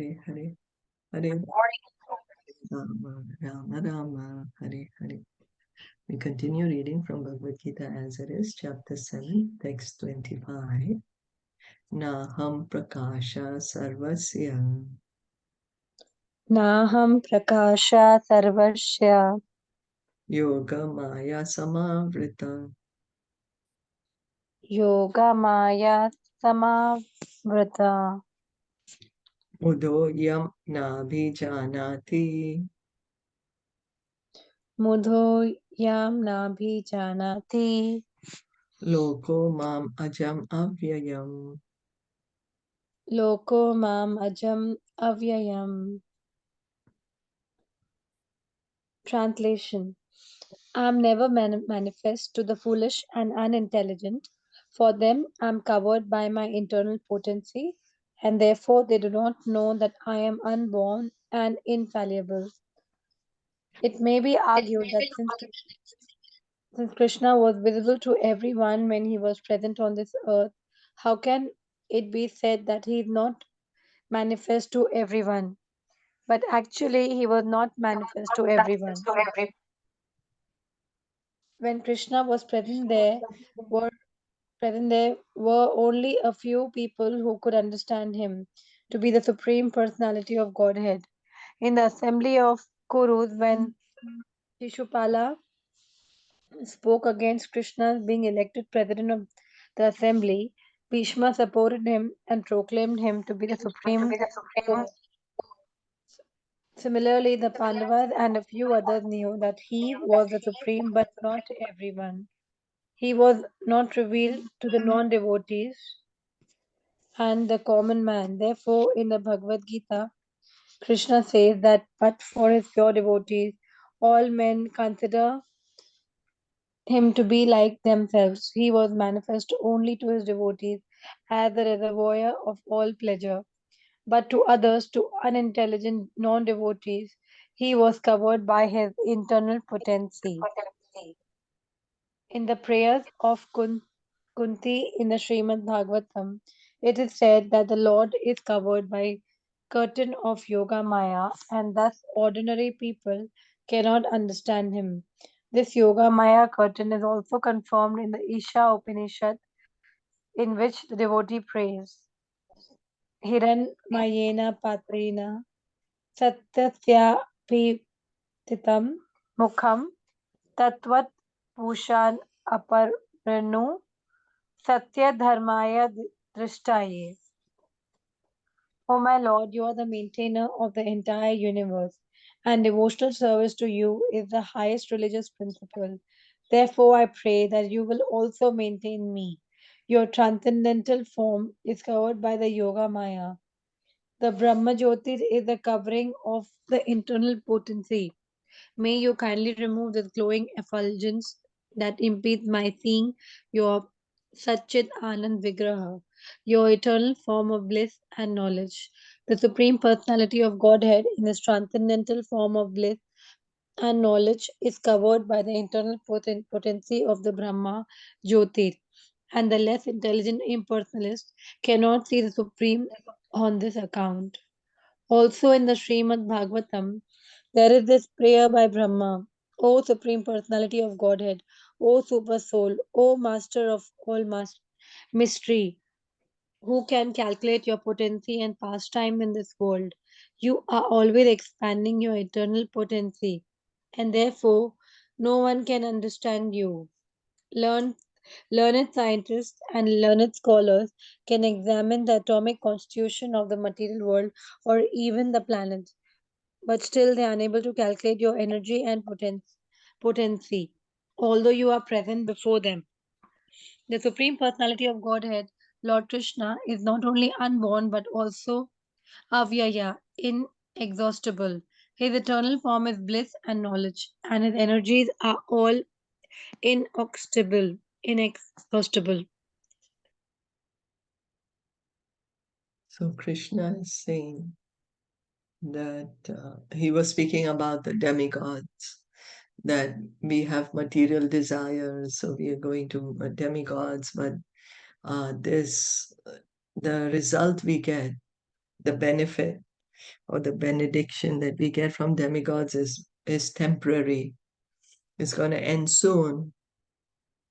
Hare Hare Rama Rama Rama Hare Hare. We continue reading from Bhagavad Gita as it is, chapter 7, text 25. Naham prakasha sarvasya Naham prakasha sarvasya yoga maya samavrita yoga maya samavrata udoyam nabhijanati mudho yam nabhi janati loko mam ajam avyayam. loko mam ajam avyayam. Translation: I am never manifest to the foolish and unintelligent. For them, I am covered by my internal potency, and therefore they do not know that I am unborn and infallible. It may be argued that since Krishna was visible to everyone when he was present on this earth, how can it be said that he is not manifest to everyone? But actually, he was not manifest to everyone. When Krishna was were present there were only a few people who could understand him to be the supreme personality of Godhead. In the assembly of Kurus, when Shishupala spoke against Krishna being elected president of the assembly, Bhishma supported him and proclaimed him to be the supreme Lord. Similarly, the Pandavas and a few others knew that he was the supreme, but not everyone. He was not revealed to the non devotees and the common man. Therefore, in the Bhagavad Gita, Krishna says that but for his pure devotees, all men consider him to be like themselves. He was manifest only to his devotees as the reservoir of all pleasure, but to others, to unintelligent non devotees, he was covered by his internal potency. In the prayers of Kunti in the Srimad Bhagavatam, it is said that the Lord is covered by curtain of Yoga Maya, and thus ordinary people cannot understand him. This Yoga Maya curtain is also confirmed in the Isha Upanishad, in which the devotee prays Hiran Mayena Patrina Satyasyapi Titam Mukham Tatvat Pushan Aparnu Satya Dharmaya Drishtaye. O my Lord, you are the maintainer of the entire universe, and devotional service to you is the highest religious principle. Therefore, I pray that you will also maintain me. Your transcendental form is covered by the Yoga Maya. The Brahma Jyoti is the covering of the internal potency. May you kindly remove this glowing effulgence that impedes my seeing your Satchit Anand Vigraha, your eternal form of bliss and knowledge. The Supreme Personality of Godhead in this transcendental form of bliss and knowledge is covered by the internal potency of the Brahma Jyotir, and the less intelligent impersonalist cannot see the Supreme on this account. Also in the Srimad Bhagavatam, there is this prayer by Brahma: O Supreme Personality of Godhead, O Super Soul, O Master of all mystery, who can calculate your potency and pastime in this world? You are always expanding your eternal potency, and therefore no one can understand you. Learn, learned scientists and learned scholars can examine the atomic constitution of the material world or even the planets, but still they are unable to calculate your energy and potency, although you are present before them. The Supreme Personality of Godhead, Lord Krishna, is not only unborn but also avyaya, inexhaustible. His eternal form is bliss and knowledge, and his energies are all inexhaustible. So Krishna is saying that he was speaking about the demigods, that we have material desires, so we are going to demigods, but this, the result we get, the benefit or the benediction that we get from demigods is temporary. It's going to end soon.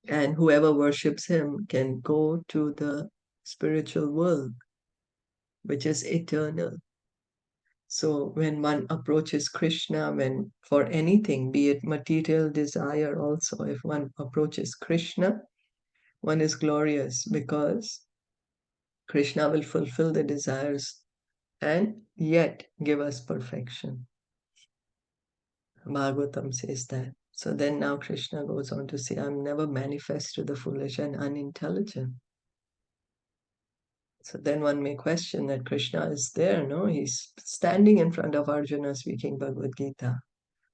And whoever worships him can go to the spiritual world, which is eternal. So when one approaches Krishna, when for anything, be it material desire also, if one approaches Krishna, one is glorious because Krishna will fulfill the desires and yet give us perfection. Bhagavatam says that. So then now Krishna goes on to say, I'm never manifest to the foolish and unintelligent. So then one may question that Krishna is there, no? He's standing in front of Arjuna speaking Bhagavad Gita.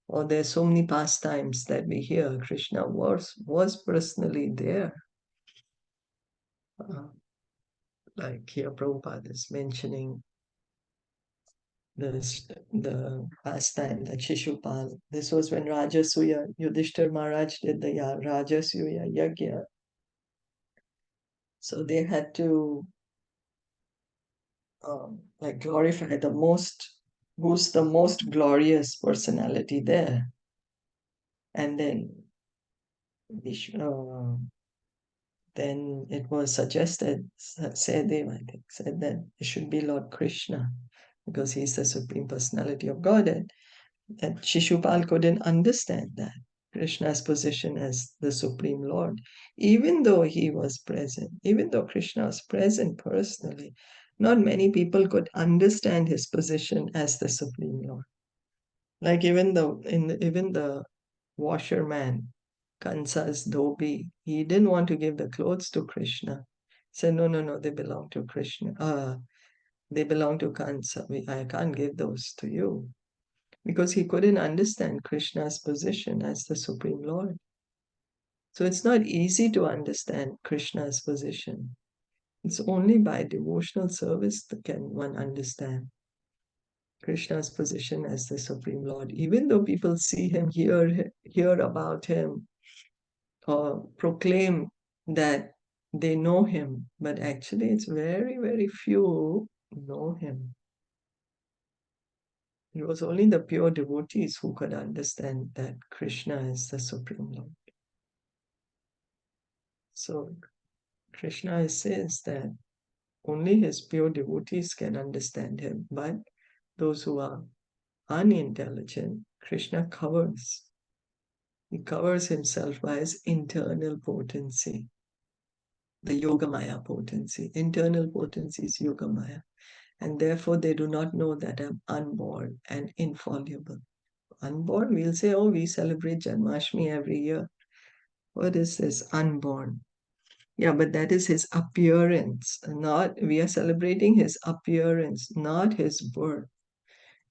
Or there's so many pastimes that we hear Krishna was personally there. Like here Prabhupada is mentioning the pastime, the Shishupal. This was when Rajasuya, Yudhishthir Maharaj did the Rajasuya Yagya. So they had to like glorify who's the most glorious personality there. And then it was suggested, Sadev, I think, said that it should be Lord Krishna because he's the Supreme Personality of Godhead. And Shishupal couldn't understand that, Krishna's position as the Supreme Lord, even though he was present, even though Krishna was present personally. Not many people could understand his position as the Supreme Lord. Like even the washerman, Kansa's dhobi, he didn't want to give the clothes to Krishna. He said, no, no, no, they belong to Krishna. They belong to Kansa. I can't give those to you. Because he couldn't understand Krishna's position as the Supreme Lord. So it's not easy to understand Krishna's position. It's only by devotional service that can one understand Krishna's position as the Supreme Lord. Even though people see him, hear about him, or proclaim that they know him, but actually it's very, very few know him. It was only the pure devotees who could understand that Krishna is the Supreme Lord. So Krishna says that only his pure devotees can understand him, but those who are unintelligent, Krishna covers. He covers himself by his internal potency, the Yogamaya potency. Internal potency is Yogamaya. And therefore they do not know that I'm unborn and infallible. Unborn, we'll say, oh, we celebrate Janmashtami every year. What is this? Unborn. Yeah, but that is his appearance. We are celebrating his appearance, not his birth.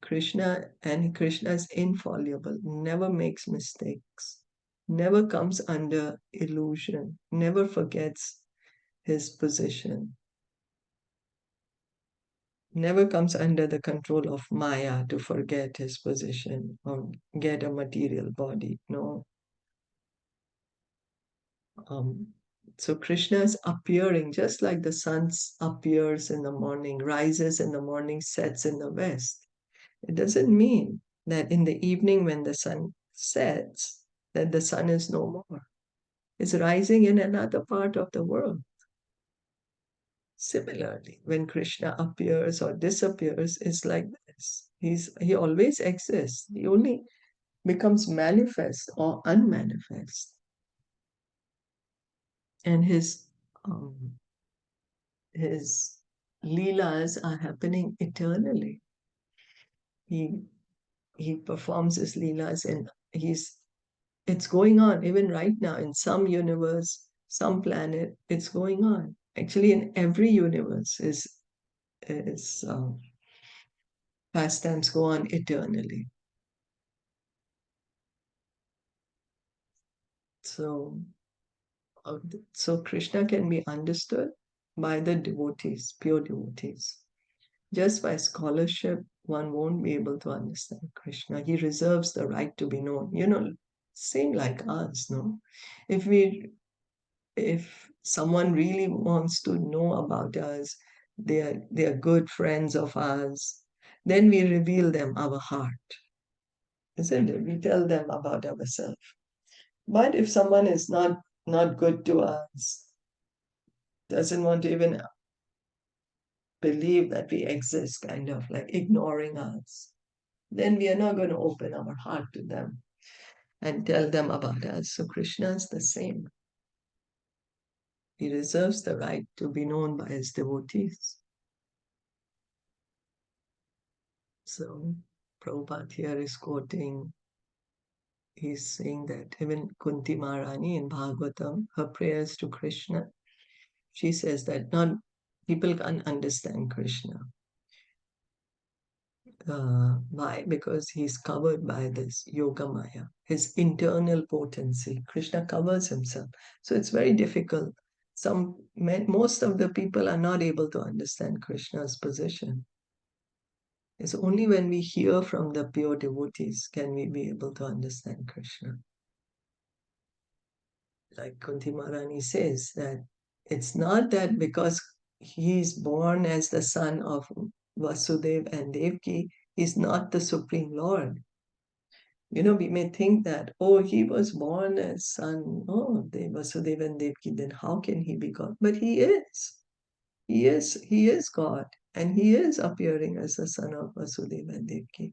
Krishna is infallible, never makes mistakes, never comes under illusion, never forgets his position, never comes under the control of Maya to forget his position or get a material body. No. So Krishna is appearing just like the sun appears in the morning, rises in the morning, sets in the west. It doesn't mean that in the evening when the sun sets, that the sun is no more. It's rising in another part of the world. Similarly, when Krishna appears or disappears, it's like this. He always exists. He only becomes manifest or unmanifest. And his leelas are happening eternally. He performs his leelas and it's going on even right now in some universe, some planet. It's going on. Actually, in every universe is pastimes go on eternally. So so Krishna can be understood by the devotees, pure devotees. Just by scholarship, one won't be able to understand Krishna. He reserves the right to be known. Same like us, no? If someone really wants to know about us, they are good friends of ours, then we reveal them our heart, isn't it? We tell them about ourselves. But if someone is not good to us, doesn't want to even believe that we exist, kind of like ignoring us, then we are not going to open our heart to them and tell them about us. So Krishna is the same. He reserves the right to be known by his devotees. So Prabhupada here is quoting, he's saying that even Kunti Maharani in Bhagavatam, her prayers to Krishna, she says that not people can't understand Krishna. Why? Because he's covered by this yoga maya, his internal potency. Krishna covers himself. So it's very difficult. Most of the people are not able to understand Krishna's position. It's only when we hear from the pure devotees can we be able to understand Krishna. Like Kunti Maharani says, that it's not that because he's born as the son of Vasudeva and Devaki, he's not the Supreme Lord. We may think that, oh, he was born as son, oh, Vasudeva and Devaki, then how can he be God? But he is. He is God, and he is appearing as the son of Vasudeva and Devaki.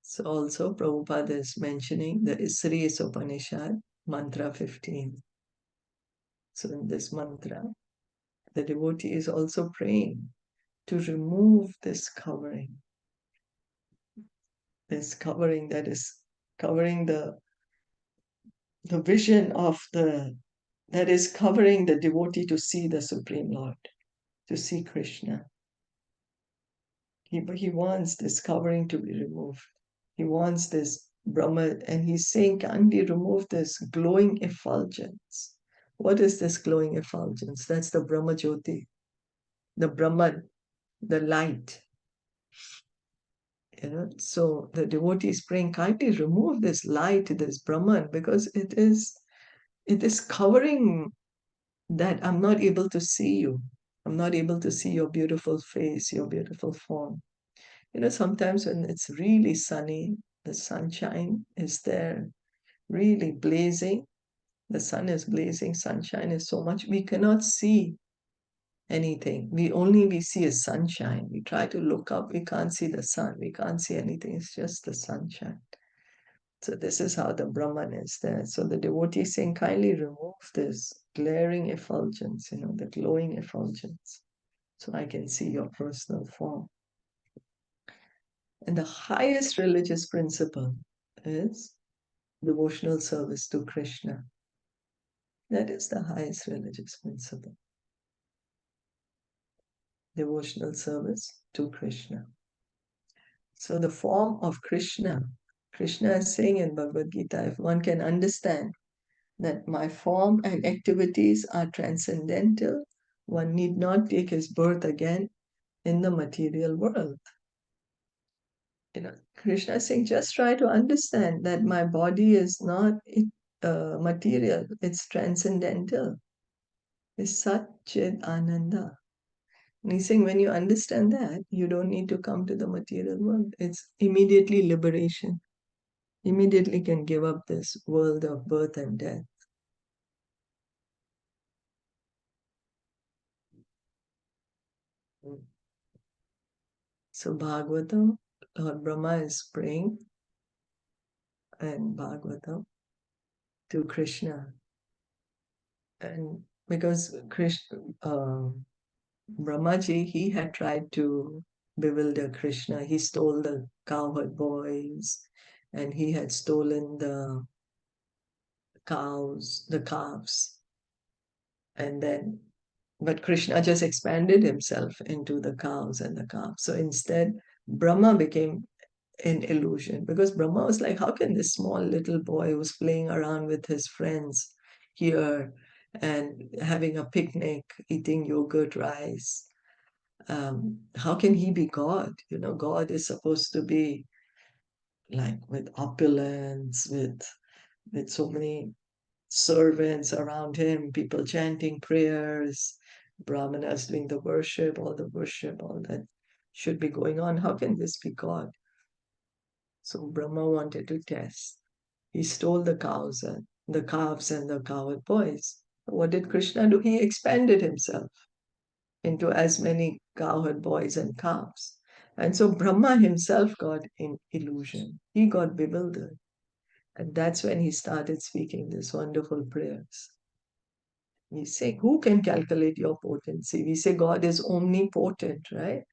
So also Prabhupada is mentioning the Sri Upanishad, mantra 15. So in this mantra, the devotee is also praying to remove this covering that is covering the vision of that is covering the devotee to see the Supreme Lord, to see Krishna. He wants this covering to be removed. He wants this Brahma, and he's saying, can we remove this glowing effulgence? What is this glowing effulgence? That's the Brahma Jyoti, the Brahman, the light. So the devotee is praying, kindly remove this light, this Brahman, because it is covering that I'm not able to see you. I'm not able to see your beautiful face, your beautiful form. Sometimes when it's really sunny, the sunshine is there, really blazing. The sun is blazing, sunshine is so much, we cannot see anything. We see is sunshine. We try to look up, we can't see the sun, we can't see anything, it's just the sunshine. So this is how the Brahman is there. So the devotee is saying, kindly remove this glaring effulgence, the glowing effulgence, so I can see your personal form. And the highest religious principle is devotional service to Krishna. That is the highest religious principle. Devotional service to Krishna. So the form of Krishna is saying in Bhagavad Gita, if one can understand that my form and activities are transcendental, one need not take his birth again in the material world. Krishna is saying, just try to understand that my body is not material, it's transcendental. It's Satchid Ananda. And he's saying, when you understand that, you don't need to come to the material world. It's immediately liberation. Immediately can give up this world of birth and death. So Bhagavatam, Lord Brahma is praying and Bhagavatam to Krishna. And because Brahmaji, he had tried to bewilder Krishna. He stole the cowherd boys, and he had stolen the calves. But Krishna just expanded himself into the cows and the calves. So instead, Brahma became an illusion, because Brahma was like, how can this small little boy who's playing around with his friends here and having a picnic, eating yogurt rice, how can he be God? God is supposed to be like with opulence, with so many servants around him, people chanting prayers, Brahmanas doing the worship, all that should be going on. How can this be God? So Brahma wanted to test. He stole the cows and the calves and the cowherd boys. What did Krishna do? He expanded himself into as many cowherd boys and calves. And so Brahma himself got in illusion. He got bewildered. And that's when he started speaking these wonderful prayers. We say, who can calculate your potency? We say God is omnipotent, right?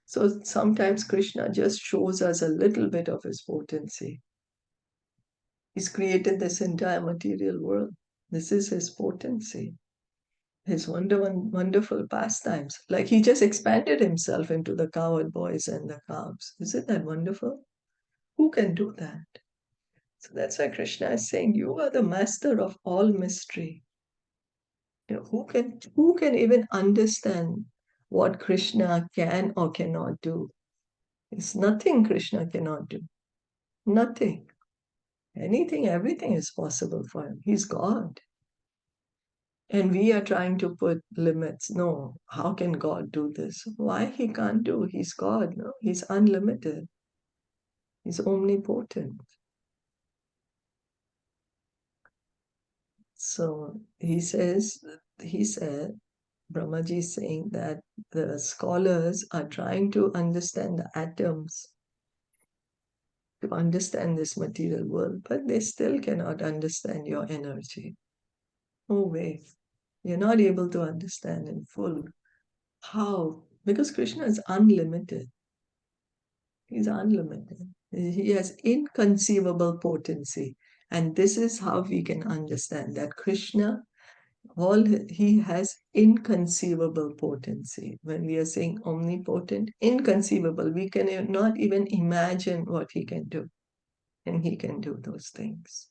So sometimes Krishna just shows us a little bit of his potency. He's created this entire material world. This is his potency, his wonderful pastimes. Like he just expanded himself into the cowherd boys and the calves. Isn't that wonderful? Who can do that? So that's why Krishna is saying, you are the master of all mystery. You know, who can even understand what Krishna can or cannot do? It's nothing Krishna cannot do. Nothing. Anything, everything is possible for him. He's God. And we are trying to put limits. No, how can God do this? Why he can't do? He's God. No, he's unlimited. He's omnipotent. So he said, Brahmaji is saying that the scholars are trying to understand the atoms, to understand this material world, but they still cannot understand your energy. No way. You're not able to understand in full. How? Because Krishna is unlimited. He's unlimited. He has inconceivable potency. And this is how we can understand that Krishna, he has inconceivable potency. When we are saying omnipotent, inconceivable, we can not even imagine what he can do. And he can do those things.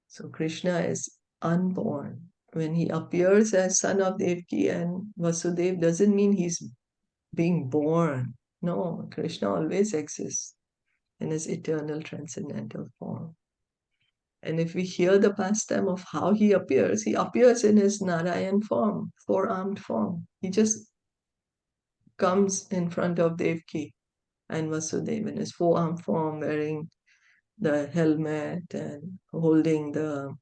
So Krishna is unborn. When he appears as son of Devaki and Vasudev, doesn't mean he's being born. No, Krishna always exists in his eternal transcendental form. And if we hear the pastime of how he appears in his Narayan form, four-armed form. He just comes in front of Devaki and Vasudeva in his four-armed form, wearing the helmet and holding the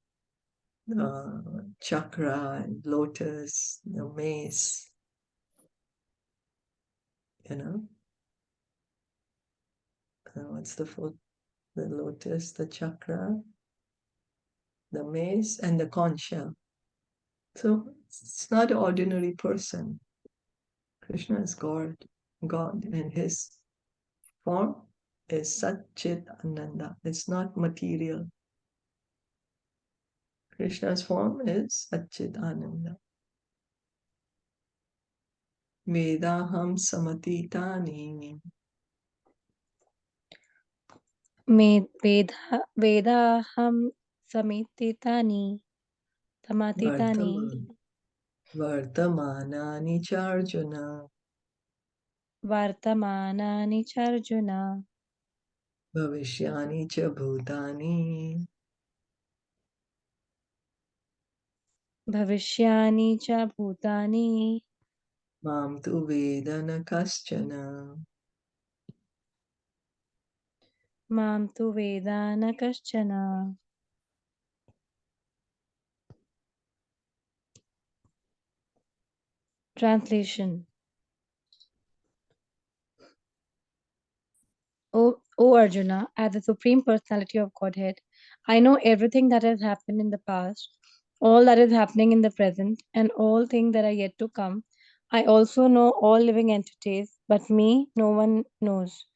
chakra and lotus, the mace, you know. What's the fourth? The lotus, the chakra, the mace, and the conch shell. So it's not an ordinary person. Krishna is God, and his form is Satchit Ananda. It's not material. Krishna's form is Satchit Ananda. Vedaham samatitani. Vedaham samititani tamatitani Vartamanani charjuna. vartamanani charjuna Bhavishyani cha bhutani. bhavishyani cha bhutani Mam tu vedana kaschana. mam tu vedana kaschana. Translation. O Arjuna, as the Supreme Personality of Godhead, I know everything that has happened in the past, all that is happening in the present, and all things that are yet to come. I also know all living entities, but me no one knows.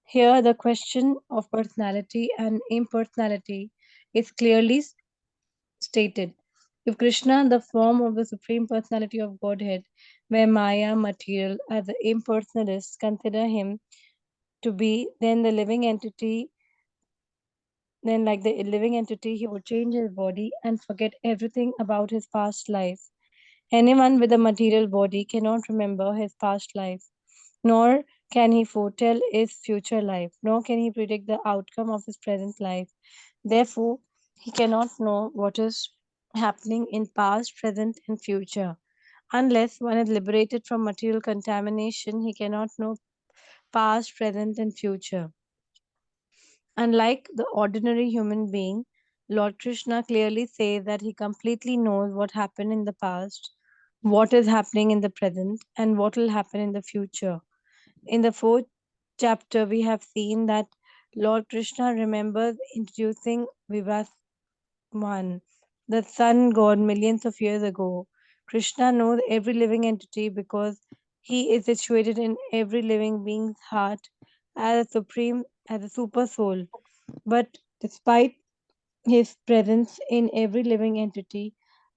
Here, the question of personality and impersonality is clearly stated. If Krishna, the form of the Supreme Personality of Godhead, were Maya material, as the impersonalists consider him to be, then like the living entity, he would change his body and forget everything about his past life. Anyone with a material body cannot remember his past life, nor can he foretell his future life, nor can he predict the outcome of his present life. Therefore, he cannot know what is happening in past, present, and future. Unless one is liberated from material contamination, he cannot know past, present, and future. Unlike the ordinary human being, Lord Krishna clearly says that he completely knows what happened in the past, what is happening in the present, and what will happen in the future. In the fourth chapter, we have seen that Lord Krishna remembers introducing Vivaswan, the sun god, millions of years ago. Krishna knows every living entity because he is situated in every living being's heart as a super soul. But despite his presence in every living entity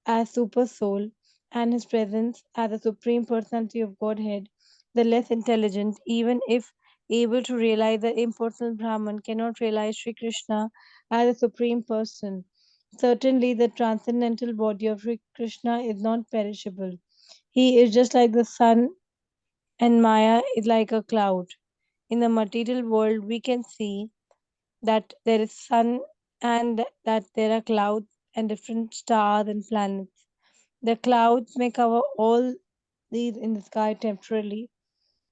as super soul and his presence as a supreme personality of Godhead, the less intelligent, even if able to realize the impersonal Brahman, cannot realize Sri Krishna as a supreme person. Certainly, the transcendental body of Sri Krishna is not perishable. He is just like the sun, and Maya is like a cloud. In the material world, we can see that there is sun and that there are clouds and different stars and planets. The clouds may cover all these in the sky temporarily,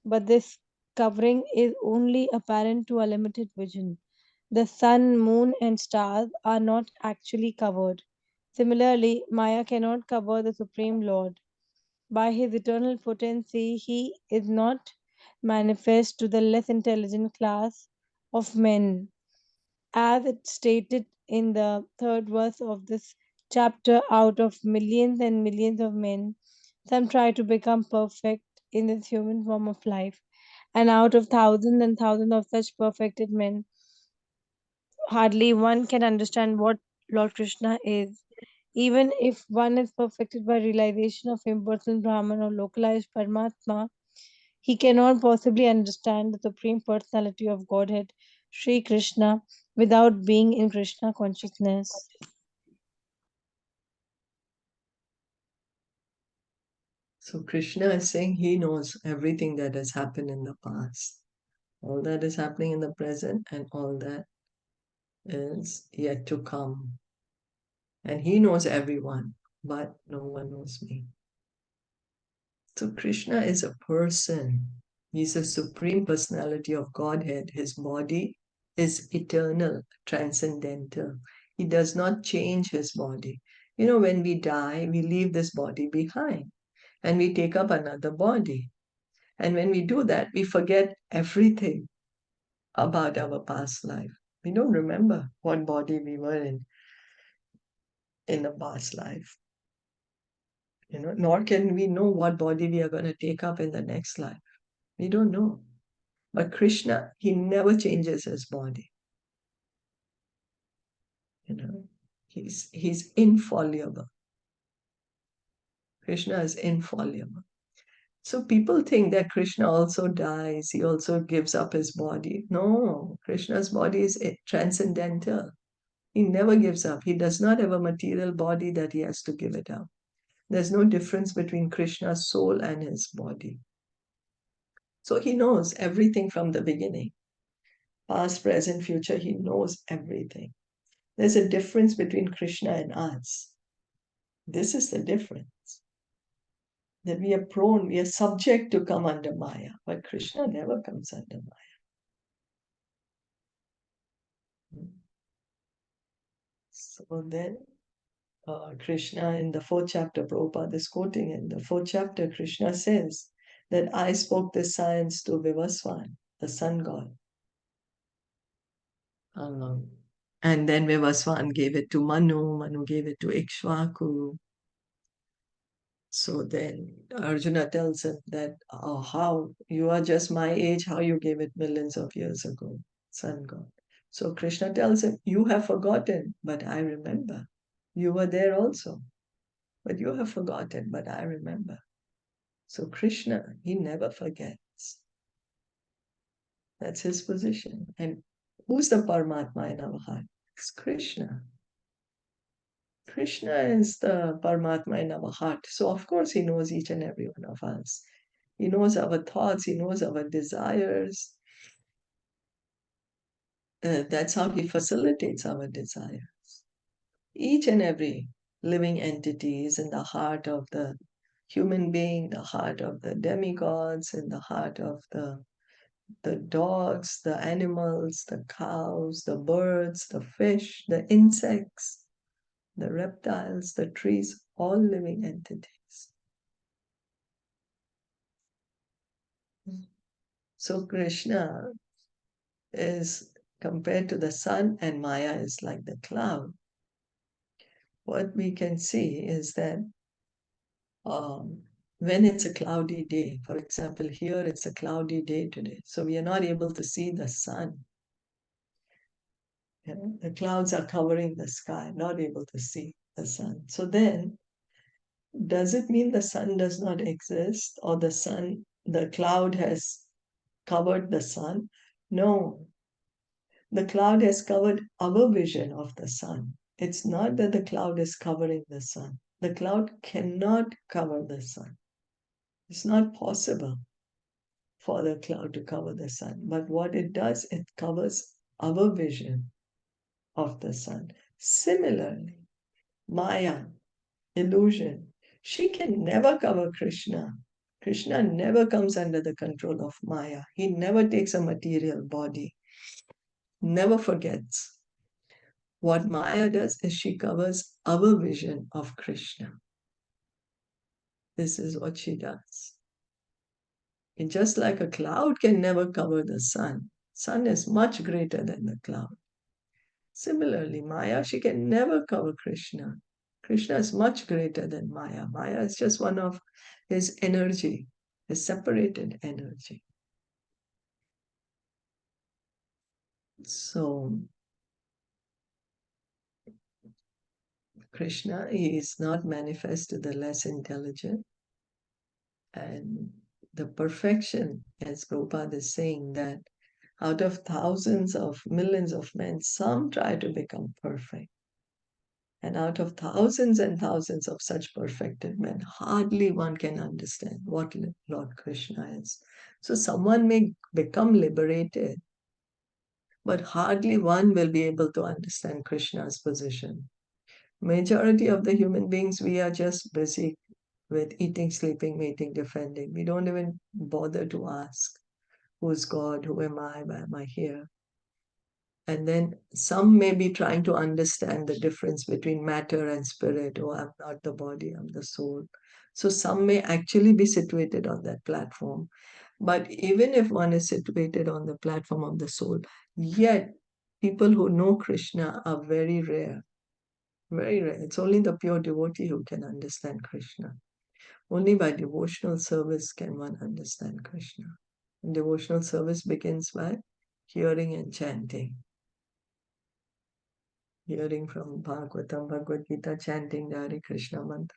but this covering is only apparent to a limited vision. The sun, moon, and stars are not actually covered. Similarly, Maya cannot cover the Supreme Lord. By his eternal potency, he is not manifest to the less intelligent class of men, as it stated in the third verse of this chapter. Out of millions and millions of men, some try to become perfect in this human form of life, and out of thousands and thousands of such perfected men, hardly one can understand what Lord Krishna is. Even if one is perfected by realization of impersonal Brahman or localized Paramatma, he cannot possibly understand the Supreme Personality of Godhead, Sri Krishna, without being in Krishna consciousness. So Krishna is saying he knows everything that has happened in the past, all that is happening in the present, and all that is yet to come. And he knows everyone, but no one knows me. So Krishna is a person. He's a supreme personality of Godhead. His body is eternal, transcendental. He does not change his body. You know, when we die, we leave this body behind and we take up another body. And when we do that, we forget everything about our past life. We don't remember what body we were in the past life. Nor can we know what body we are going to take up in the next life. We don't know. But Krishna, he never changes his body. He's infallible. Krishna is infallible. So people think that Krishna also dies, he also gives up his body. No, Krishna's body is transcendental. He never gives up. He does not have a material body that he has to give it up. There's no difference between Krishna's soul and his body. So he knows everything from the beginning. Past, present, future, he knows everything. There's a difference between Krishna and us. This is the difference. That we are prone, we are subject to come under Maya, but Krishna never comes under Maya. So then, Krishna in the fourth chapter, Prabhupada is quoting in the fourth chapter, Krishna says that I spoke this science to Vivaswan, the sun god. And then Vivaswan gave it to Manu, Manu gave it to Ikshvaku. So then Arjuna tells him that, oh, how you are just my age, how you gave it millions of years ago, sun god. So Krishna tells him, you have forgotten, but I remember. You were there also, but you have forgotten, but I remember. So Krishna, he never forgets. That's his position. And who's the Paramatma in our heart? It's Krishna. Krishna is the Paramatma in our heart. So of course he knows each and every one of us. He knows our thoughts, he knows our desires. That's how he facilitates our desires. Each and every living entities in the heart of the human being, the heart of the demigods, in the heart of the dogs, the animals, the cows, the birds, the fish, the insects, the reptiles, the trees, all living entities. So Krishna is compared to the sun, and Maya is like the cloud. What we can see is that when it's a cloudy day, for example, here it's a cloudy day today, so we are not able to see the sun. The clouds are covering the sky, not able to see the sun. So then, does it mean the sun does not exist, or the cloud has covered the sun? No, the cloud has covered our vision of the sun. It's not that the cloud is covering the sun. The cloud cannot cover the sun. It's not possible for the cloud to cover the sun. But what it does, it covers our vision of the sun. Similarly, Maya, illusion, she can never cover Krishna. Krishna never comes under the control of Maya. He never takes a material body, never forgets. What Maya does is she covers our vision of Krishna. This is what she does. And just like a cloud can never cover the sun, sun is much greater than the cloud. Similarly, Maya, she can never cover Krishna. Krishna is much greater than Maya. Maya is just one of his energy, his separated energy. So, Krishna, he is not manifest to the less intelligent. And the perfection, as Prabhupada is saying, that out of thousands of millions of men, some try to become perfect. And out of thousands and thousands of such perfected men, hardly one can understand what Lord Krishna is. So someone may become liberated, but hardly one will be able to understand Krishna's position. Majority of the human beings, we are just busy with eating, sleeping, mating, defending. We don't even bother to ask, who's God? Who am I? Why am I here? And then some may be trying to understand the difference between matter and spirit. Oh, I'm not the body, I'm the soul. So some may actually be situated on that platform. But even if one is situated on the platform of the soul, yet people who know Krishna are very rare. Very rare. It's only the pure devotee who can understand Krishna. Only by devotional service can one understand Krishna. And devotional service begins by hearing and chanting. Hearing from Bhagavatam, Bhagavad Gita, chanting the Hare Krishna mantra.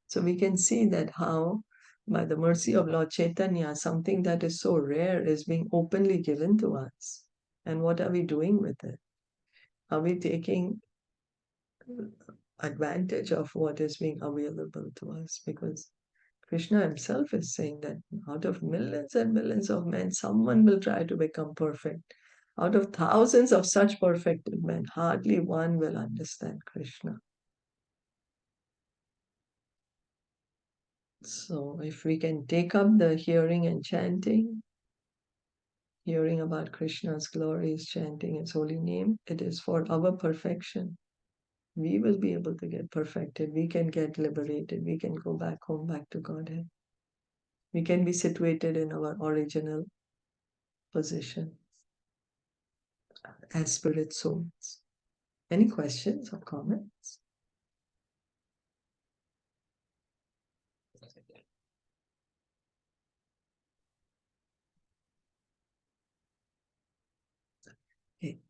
So we can see that how, by the mercy of Lord Chaitanya, something that is so rare is being openly given to us. And what are we doing with it? Are we taking advantage of what is being available to us? Because Krishna himself is saying that out of millions and millions of men, someone will try to become perfect. Out of thousands of such perfected men, hardly one will understand Krishna. So if we can take up the hearing and chanting, hearing about Krishna's glories, chanting his holy name, it is for our perfection. We will be able to get perfected. We can get liberated. We can go back home, back to Godhead. We can be situated in our original position as spirit souls. Any questions or comments?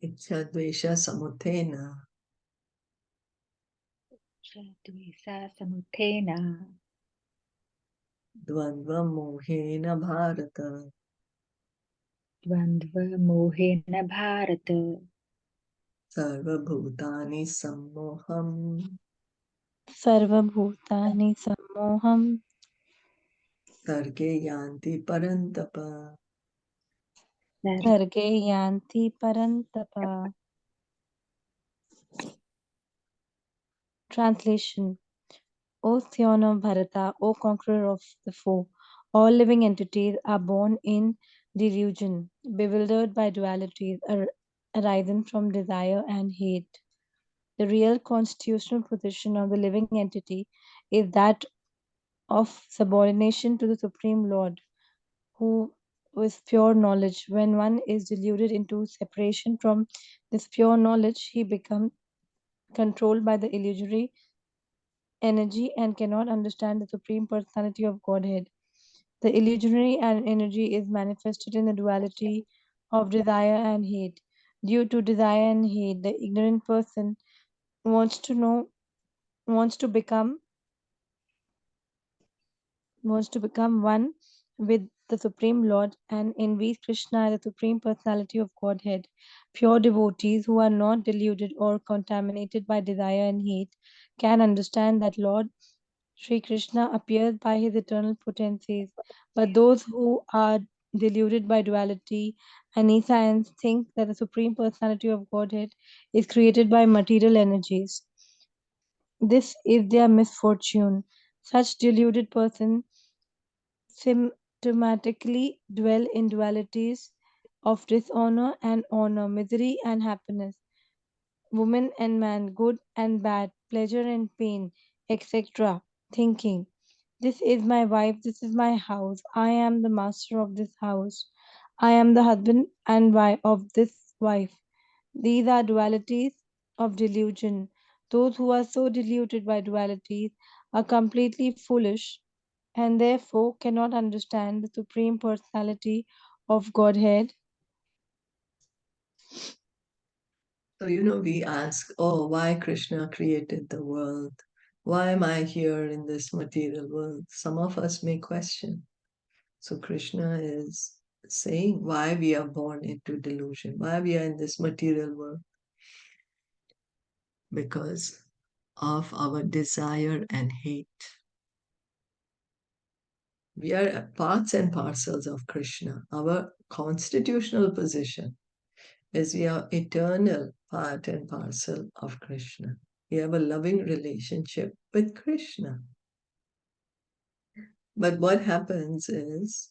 Ichadvesha samuthena Dvesa samuthena dvandva mohena bharata dvandva mohena bharata sarvabhutani sammoham सर्वभूतानि सम्मोहं sarge yanti parantapa. सर्गे यान्ति परन्तप. Translation. O Scion of Bharata, O conqueror of the foe, all living entities are born in delusion, bewildered by dualities arising from desire and hate. The real constitutional position of the living entity is that of subordination to the Supreme Lord, who is pure knowledge. When one is deluded into separation from this pure knowledge, he becomes controlled by the illusory energy and cannot understand the Supreme Personality of Godhead. The illusionary and energy is manifested in the duality of desire and hate. Due to desire and hate, the ignorant person wants to know, wants to become, wants to become one with the Supreme Lord and envies Krishna, the Supreme Personality of Godhead. Pure devotees who are not deluded or contaminated by desire and hate can understand that Lord Sri Krishna appears by his eternal potencies, but those who are deluded by duality and science think that the Supreme Personality of Godhead is created by material energies. This is their misfortune. Such deluded persons symptomatically dwell in dualities of dishonor and honor, misery and happiness, woman and man, good and bad, pleasure and pain, etc. Thinking, this is my wife, this is my house, I am the master of this house, I am the husband and wife of this wife. These are dualities of delusion. Those who are so deluded by dualities are completely foolish and therefore cannot understand the Supreme Personality of Godhead. So, we ask, oh, why Krishna created the world? Why am I here in this material world? Some of us may question. So, Krishna is saying why we are born into delusion, why we are in this material world. Because of our desire and hate. We are parts and parcels of Krishna. Our constitutional position is we are eternal part and parcel of Krishna. We have a loving relationship with Krishna. But what happens is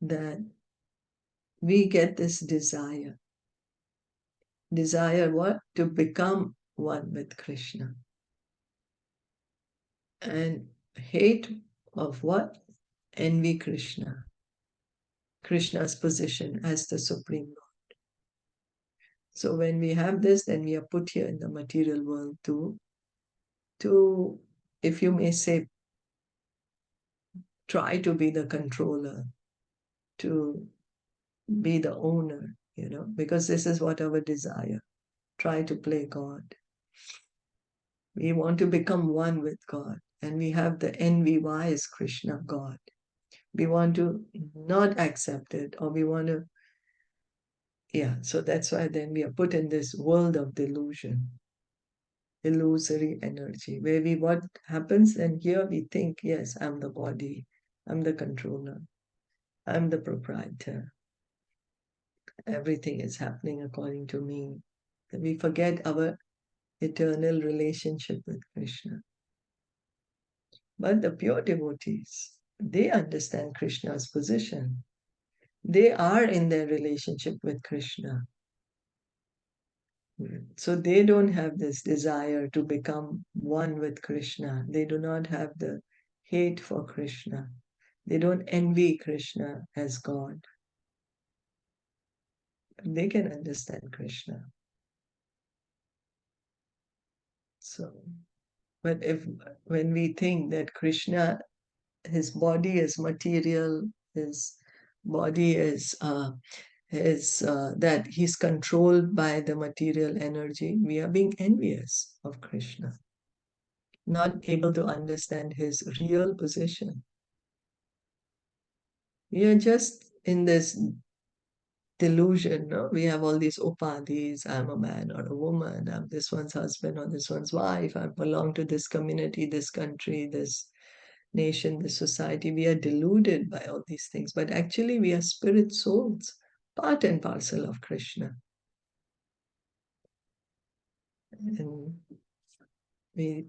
that we get this desire. Desire what? To become one with Krishna. And hate of what? Envy Krishna. Krishna's position as the Supreme Lord. So when we have this, then we are put here in the material world to, if you may say, try to be the controller, to be the owner, because this is what our desire. Try to play God. We want to become one with God. And we have the envy, why is Krishna God? We want to not accept it, or we want to, so that's why then we are put in this world of delusion, illusory energy, where what happens, and here we think, yes, I'm the body, I'm the controller, I'm the proprietor. Everything is happening according to me. And we forget our eternal relationship with Krishna. But the pure devotees, they understand Krishna's position. They are in their relationship with Krishna. So they don't have this desire to become one with Krishna. They do not have the hate for Krishna. They don't envy Krishna as God. They can understand Krishna. So, but when we think that Krishna, his body is material, his body is that he's controlled by the material energy, we are being envious of Krishna, not able to understand his real position. We are just in this delusion, no? We have all these upadhis, I'm a man or a woman, I'm this one's husband or this one's wife, I belong to this community, this country, this nation, this society. We are deluded by all these things, but actually we are spirit souls, part and parcel of Krishna. And we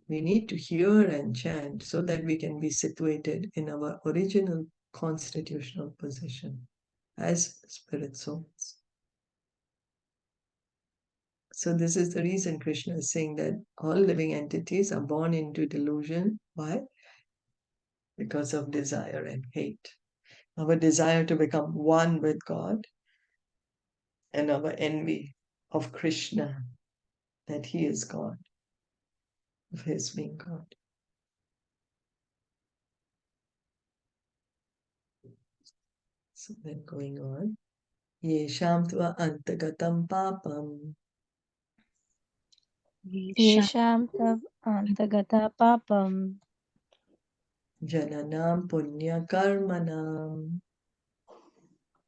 need to hear and chant so that we can be situated in our original constitutional position as spirit souls. So this is the reason Krishna is saying that all living entities are born into delusion. Why? Because of desire and hate. Our desire to become one with God and our envy of Krishna, that he is God, of his being God. So then going on. Yesham tva antagatam papam Yesham tav antagata papam jananam punya karmanam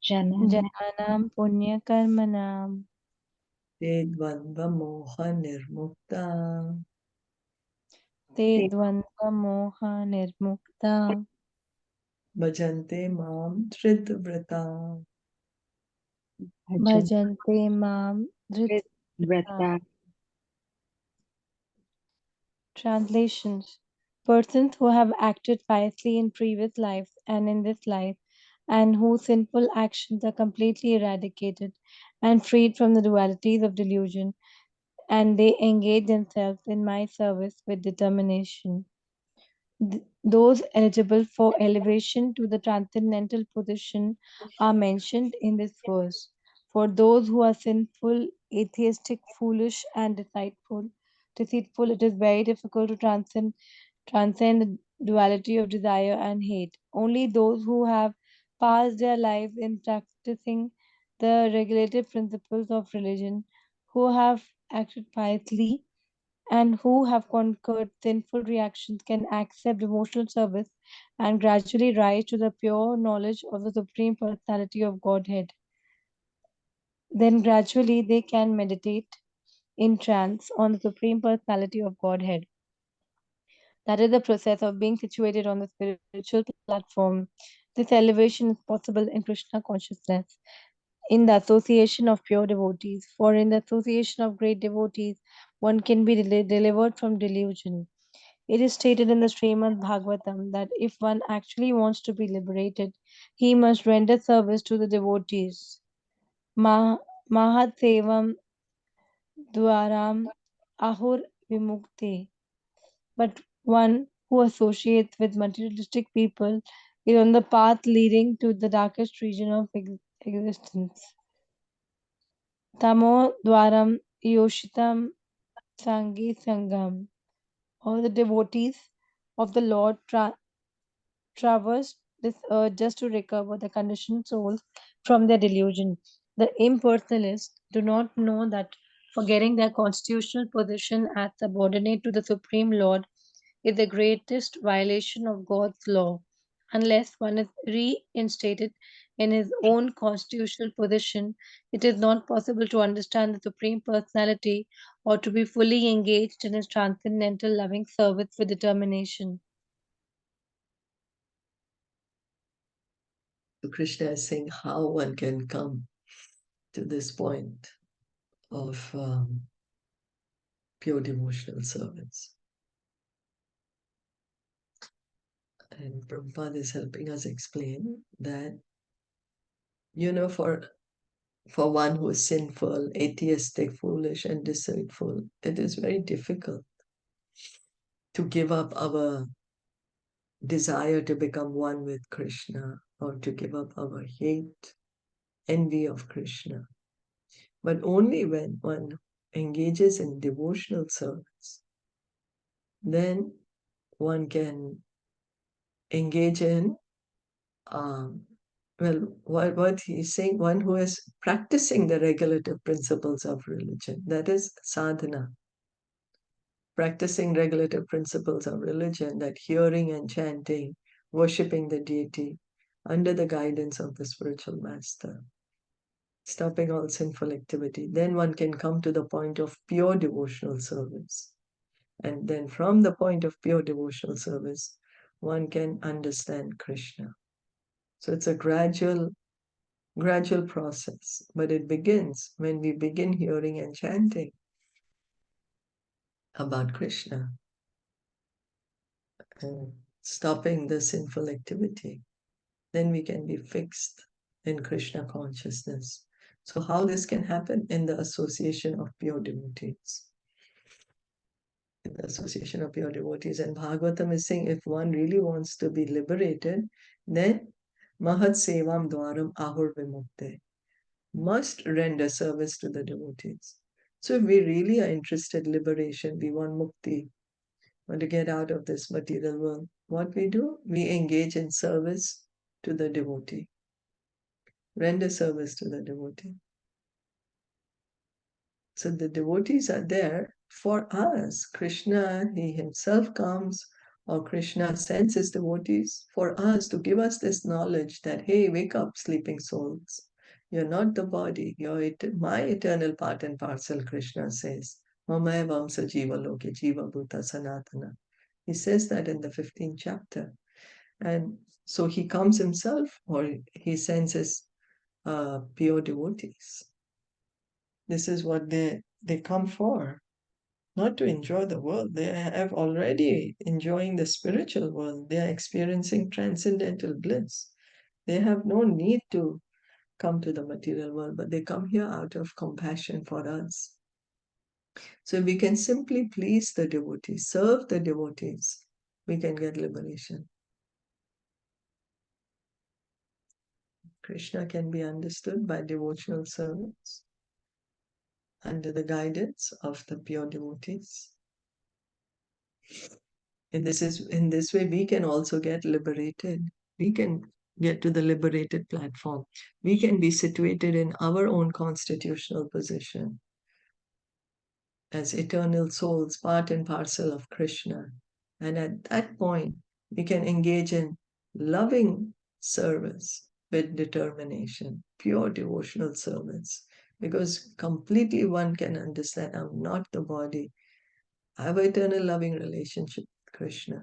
Janana jananam punya karmanam te dvandva moha nirmukta te Te dvandva moha nirmukta bhajante mam dhritvrata. bhajante mam dhrit. Vrata Translations. Persons who have acted piously in previous lives and in this life, and whose sinful actions are completely eradicated and freed from the dualities of delusion, and they engage themselves in my service with determination. Those eligible for elevation to the transcendental position are mentioned in this verse. For those who are sinful, atheistic, foolish, and deceitful, it is very difficult to transcend the duality of desire and hate. Only those who have passed their lives in practicing the regulative principles of religion, who have acted piously, and who have conquered sinful reactions can accept devotional service and gradually rise to the pure knowledge of the Supreme Personality of Godhead. Then gradually they can meditate in trance on the Supreme Personality of Godhead. That is the process of being situated on the spiritual platform. This elevation is possible in Krishna consciousness, in the association of pure devotees. For in the association of great devotees, one can be delivered from delusion. It is stated in the Srimad Bhagavatam that if one actually wants to be liberated, he must render service to the devotees. Mahat Sevam Dwaram Ahur Vimukte. But one who associates with materialistic people is on the path leading to the darkest region of existence. Tamo Dwaram Yoshitam Sangi Sangam. All the devotees of the Lord traverse this earth just to recover the conditioned souls from their delusion. The impersonalists do not know that forgetting their constitutional position as subordinate to the Supreme Lord is the greatest violation of God's law. Unless one is reinstated in his own constitutional position, it is not possible to understand the Supreme Personality or to be fully engaged in his transcendental loving service with determination. So Krishna is saying how one can come to this point of pure devotional service. And Prabhupada is helping us explain that, for one who is sinful, atheistic, foolish, and deceitful, it is very difficult to give up our desire to become one with Krishna or to give up our hate, envy of Krishna. But only when one engages in devotional service, then one can engage in, what he's saying, one who is practicing the regulative principles of religion, that is sadhana. Practicing regulative principles of religion, that hearing and chanting, worshipping the deity under the guidance of the spiritual master, stopping all sinful activity. Then one can come to the point of pure devotional service. And then from the point of pure devotional service, one can understand Krishna. So it's a gradual process, but it begins when we begin hearing and chanting. about Krishna and stopping the sinful activity, then we can be fixed in Krishna consciousness. So, how this can happen? In the association of pure devotees. In the association of pure devotees. And Bhagavatam is saying if one really wants to be liberated, then Mahat Sevam Dwaram Ahur Vimukte must render service to the devotees. So, if we really are interested in liberation, we want mukti, want to get out of this material world, what we do? We engage in service to the devotee, render service to the devotee. So the devotees are there for us. Krishna, he himself comes, or Krishna sends his devotees for us to give us this knowledge that, hey, wake up, sleeping souls. You're not the body, you're my eternal part and parcel, Krishna says. Mamaya Vamsa Jiva Loke Jiva Bhuta Sanatana. He says that in the 15th chapter. And so he comes himself, or he sends his pure devotees. This is what they come for, not to enjoy the world. They have already enjoying the spiritual world. They are experiencing transcendental bliss. They have no need to come to the material world, but they come here out of compassion for us. So we can simply please the devotees, serve the devotees, we can get liberation. Krishna can be understood by devotional servants under the guidance of the pure devotees. And in this way, we can also get liberated. We can get to the liberated platform. We can be situated in our own constitutional position as eternal souls, part and parcel of Krishna. And at that point, we can engage in loving service with determination, pure devotional service, because completely one can understand I'm not the body. I have an eternal loving relationship with Krishna.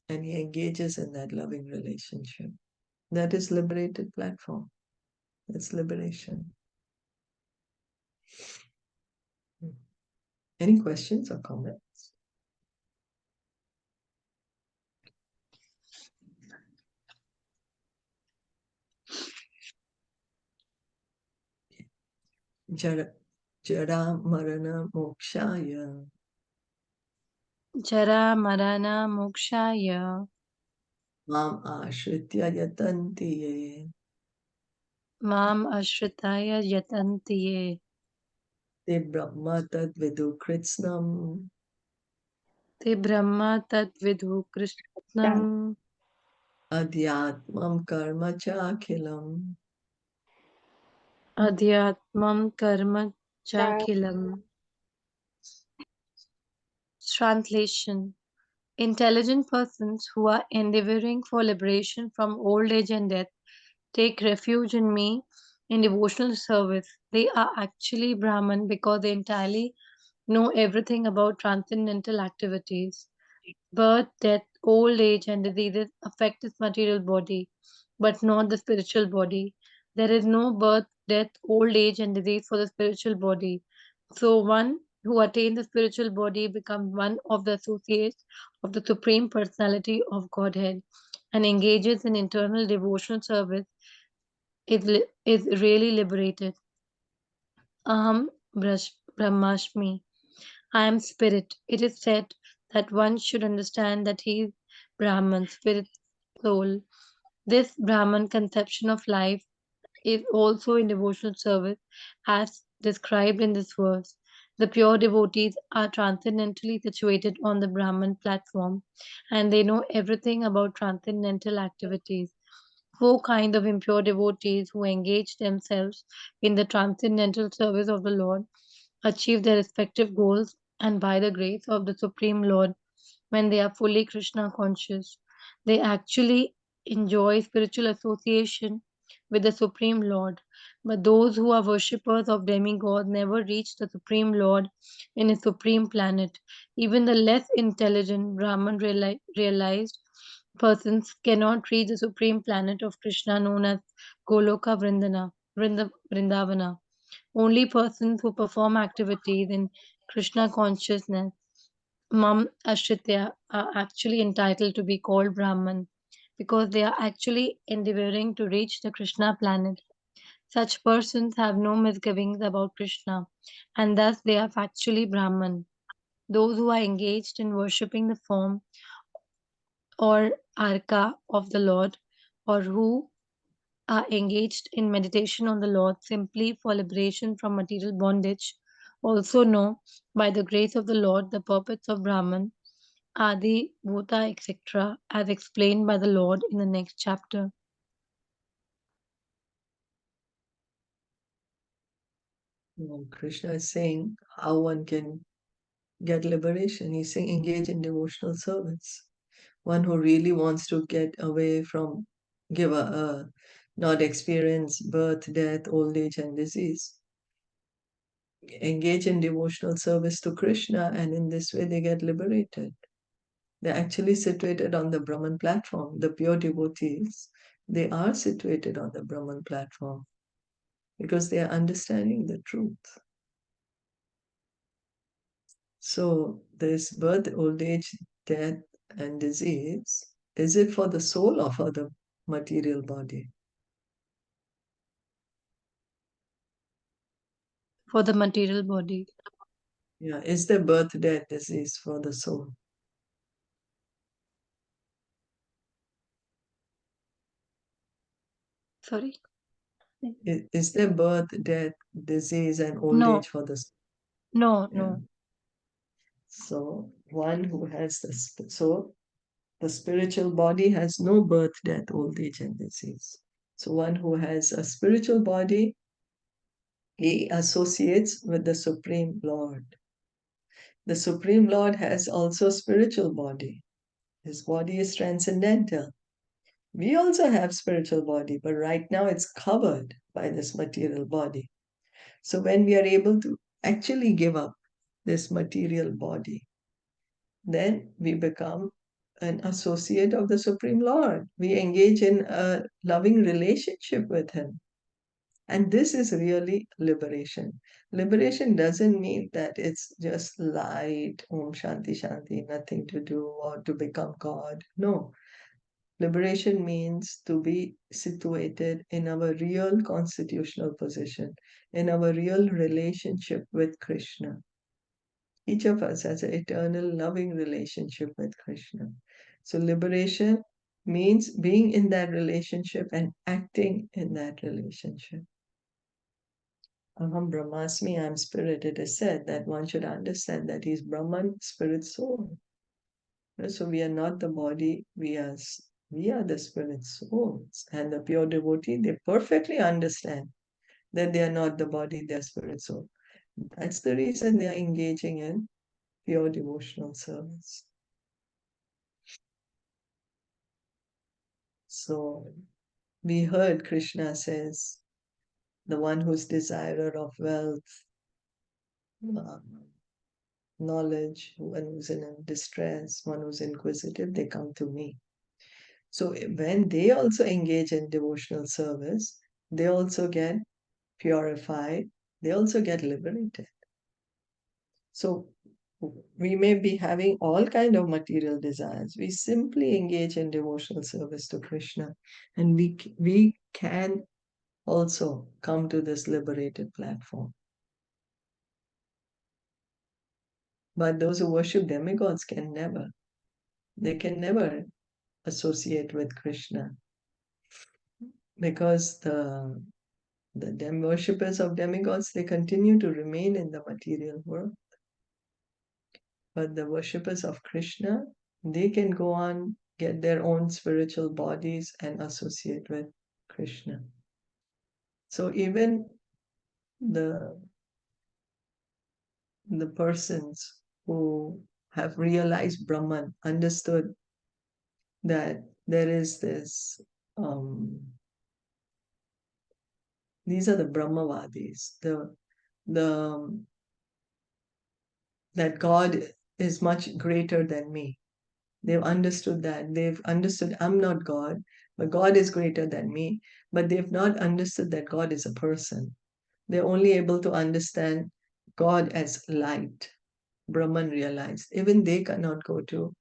And he engages in that loving relationship. That is liberated platform. That's liberation. Any questions or comments? Jara Marana Mokshaya. Jara Marana Mokshaya Mam Ashritya Yatantiye. Mam Ashritaya Yatantiye Te Brahma Tad Vidu Kritsnam. Te Brahma Tat Vidhu Krishnam Adhyatmam Karma Chakhilam. Adhyatmam Karma Chakhilam. Translation. Intelligent persons who are endeavoring for liberation from old age and death take refuge in me in devotional service. They are actually Brahman because they entirely know everything about transcendental activities. Birth, death, old age, and diseases affect this material body, but not the spiritual body. There is no birth, death, old age, and disease for the spiritual body. So, one who attains the spiritual body becomes one of the associates of the Supreme Personality of Godhead and engages in internal devotional service is really liberated. Aham Brahmashmi. I am spirit. It is said that one should understand that he is Brahman, spirit, soul. This Brahman conception of life is also in devotional service as described in this verse. The pure devotees are transcendentally situated on the Brahman platform and they know everything about transcendental activities. Four kinds of impure devotees who engage themselves in the transcendental service of the Lord achieve their respective goals and by the grace of the Supreme Lord when they are fully Krishna conscious. They actually enjoy spiritual association with the Supreme Lord. But those who are worshippers of demigods never reach the Supreme Lord in his supreme planet. Even the less intelligent Brahman realized persons cannot reach the supreme planet of Krishna known as Goloka Vrindavana. Only persons who perform activities in Krishna consciousness Mam Ashritya are actually entitled to be called Brahman because they are actually endeavoring to reach the Krishna planet. Such persons have no misgivings about Krishna, and thus they are factually Brahman. Those who are engaged in worshipping the form or arka of the Lord, or who are engaged in meditation on the Lord simply for liberation from material bondage, also know by the grace of the Lord the purports of Brahman, Adi, Bhuta, etc., as explained by the Lord in the next chapter. Krishna is saying how one can get liberation. He's saying engage in devotional service. One who really wants to get away from, not experience birth, death, old age, and disease. Engage in devotional service to Krishna, and in this way they get liberated. They're actually situated on the Brahman platform. The pure devotees, they are situated on the Brahman platform because they are understanding the truth. So this birth, old age, death, and disease, is it for the soul or for the material body? For the material body. Yeah, is there birth, death, disease for the soul? Sorry? Is there birth, death, disease, and old No, age for the soul? no, Yeah. no. So one who has the spiritual body has no birth, death, old age, and disease. So one who has a spiritual body, he associates with the Supreme Lord. The Supreme Lord has also a spiritual body. His body is transcendental. We also have spiritual body, but right now it's covered by this material body. So when we are able to actually give up this material body, then we become an associate of the Supreme Lord. We engage in a loving relationship with Him. And this is really liberation. Liberation doesn't mean that it's just light, Om Shanti Shanti, nothing to do, or to become God. No. Liberation means to be situated in our real constitutional position, in our real relationship with Krishna. Each of us has an eternal loving relationship with Krishna. So liberation means being in that relationship and acting in that relationship. Aham Brahmasmi, I am spirit. It is said that one should understand that he is Brahman, spirit, soul. So we are not the body, we are the spirit souls. And the pure devotee, they perfectly understand that they are not the body, they are spirit soul. That's the reason they are engaging in pure devotional service. So we heard Krishna says, the one who's desirer of wealth, knowledge, one who's in distress, one who's inquisitive, they come to me. So when they also engage in devotional service, they also get purified, they also get liberated. So we may be having all kind of material desires. We simply engage in devotional service to Krishna, and we can also come to this liberated platform. But those who worship demigods can never. They can never associate with Krishna because the worshippers of demigods, they continue to remain in the material world. But the worshippers of Krishna, they can go on, get their own spiritual bodies and associate with Krishna. So even the persons who have realized Brahman, understood that there is this, these are the Brahmavadis, that God is much greater than me. They've understood that. They've understood I'm not God, but God is greater than me. But they've not understood that God is a person. They're only able to understand God as light. Brahman realized. Even they cannot go to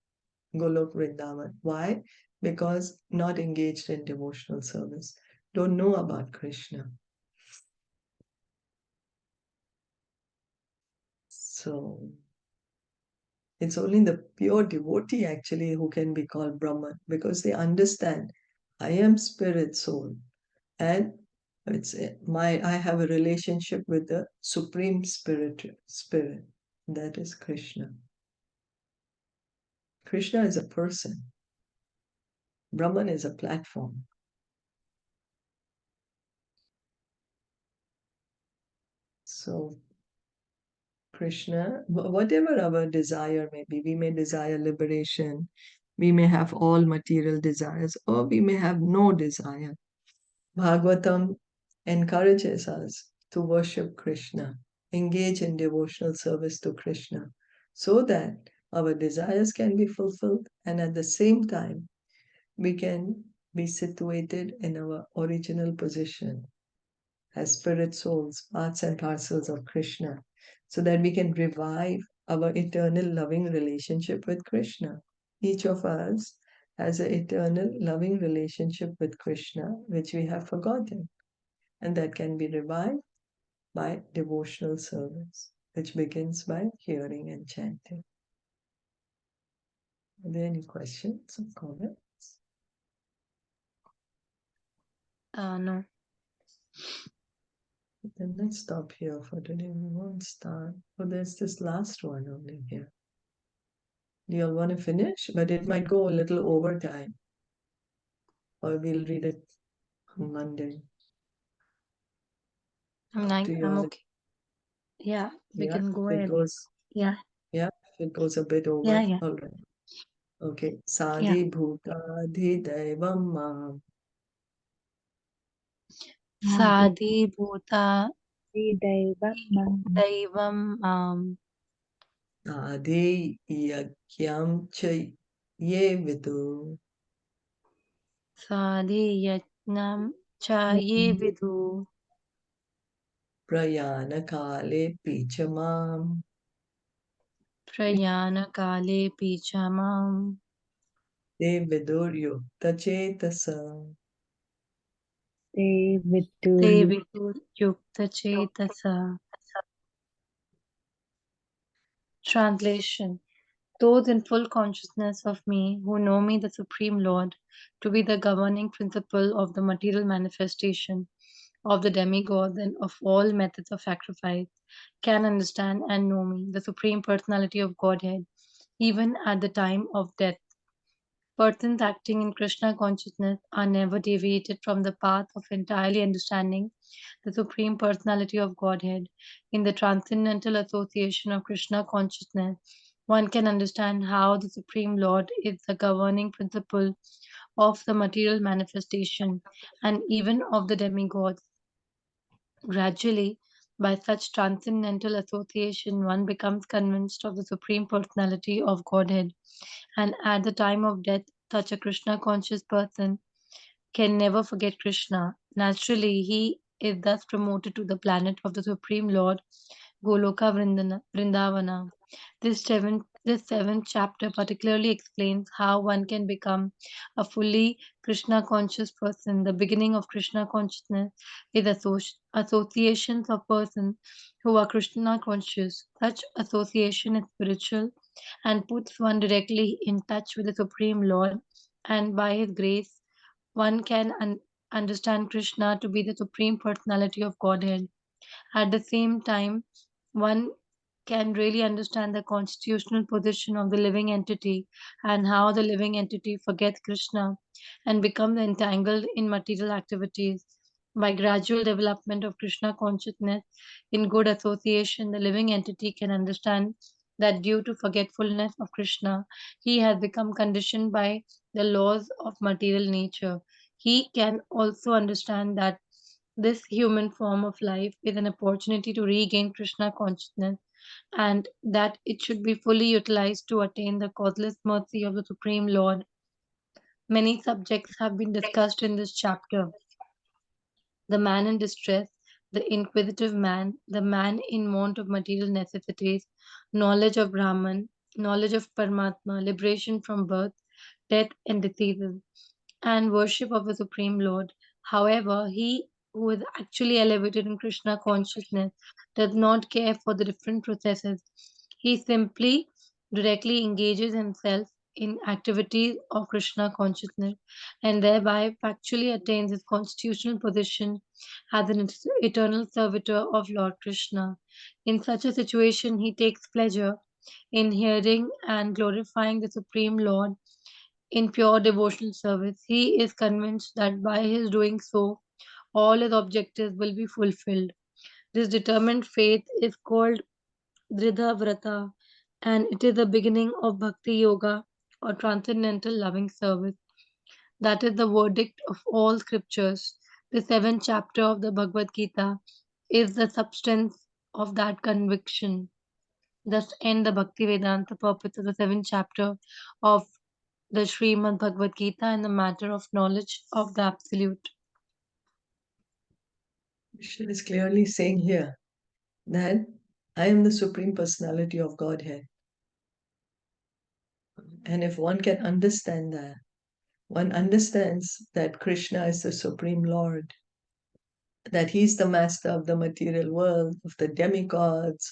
Golok Vrindavan. Why? Because not engaged in devotional service, don't know about Krishna. So it's only the pure devotee actually who can be called Brahman, because they understand I am spirit soul, and I have a relationship with the supreme spirit, that is Krishna. Krishna is a person. Brahman is a platform. So Krishna, whatever our desire may be, we may desire liberation, we may have all material desires, or we may have no desire. Bhagavatam encourages us to worship Krishna, engage in devotional service to Krishna, so that our desires can be fulfilled, and at the same time, we can be situated in our original position as spirit souls, parts and parcels of Krishna, so that we can revive our eternal loving relationship with Krishna. Each of us has an eternal loving relationship with Krishna, which we have forgotten, and that can be revived by devotional service, which begins by hearing and chanting. Are there any questions or comments? No. Then let's stop here for today. We won't start. Oh, there's this last one only here. Do you all want to finish? But it might go a little over time. Or we'll read it on Monday. I'm okay. Yeah, we can go if it ahead. goes, Yeah. if it goes a bit over, Yeah. all right. Okay. Sadi bhutadhi daivam mam. Sadi bhuta Daivam daivam Adi yagyam cha ye vidu. Sadi yajnam cha ye vidu Prayana kale pichamam. prayana kale pichamam De vidur yukta chetasa. Te Vidu te vidur yukta chetasa. Translation: those in full consciousness of me, who know me, the Supreme Lord, to be the governing principle of the material manifestation of the demigods and of all methods of sacrifice, can understand and know me, the Supreme Personality of Godhead, even at the time of death. Persons acting in Krishna consciousness are never deviated from the path of entirely understanding the Supreme Personality of Godhead. In the transcendental association of Krishna consciousness, one can understand how the Supreme Lord is the governing principle of the material manifestation and even of the demigods. Gradually, by such transcendental association, one becomes convinced of the Supreme Personality of Godhead, and at the time of death, such a Krishna conscious person can never forget Krishna. Naturally, he is thus promoted to the planet of the Supreme Lord, Goloka Vrindavana. This seventh chapter particularly explains how one can become a fully Krishna conscious person. The beginning of Krishna consciousness is associations of persons who are Krishna conscious. Such association is spiritual and puts one directly in touch with the Supreme Lord, and by His grace, one can understand Krishna to be the Supreme Personality of Godhead. At the same time, one can really understand the constitutional position of the living entity and how the living entity forgets Krishna and becomes entangled in material activities. By gradual development of Krishna consciousness in good association, the living entity can understand that due to forgetfulness of Krishna, he has become conditioned by the laws of material nature. He can also understand that this human form of life is an opportunity to regain Krishna consciousness and that it should be fully utilized to attain the causeless mercy of the Supreme Lord. Many subjects have been discussed in this chapter. The man in distress, the inquisitive man, the man in want of material necessities, knowledge of Brahman, knowledge of Paramatma, liberation from birth, death, and diseases, and worship of the Supreme Lord. However, he who is actually elevated in Krishna consciousness does not care for the different processes. He simply directly engages himself in activities of Krishna consciousness and thereby factually attains his constitutional position as an eternal servitor of Lord Krishna. In such a situation, he takes pleasure in hearing and glorifying the Supreme Lord in pure devotional service. He is convinced that by his doing so, all his objectives will be fulfilled. This determined faith is called Dridha Vrata, and it is the beginning of Bhakti Yoga or transcendental loving service. That is the verdict of all scriptures. The seventh chapter of the Bhagavad Gita is the substance of that conviction. Thus end the Bhakti Vedanta purpose of the seventh chapter of the Srimad Bhagavad Gita in the matter of knowledge of the Absolute. Krishna is clearly saying here that I am the Supreme Personality of Godhead. And if one can understand that, one understands that Krishna is the Supreme Lord, that he's the master of the material world, of the demigods,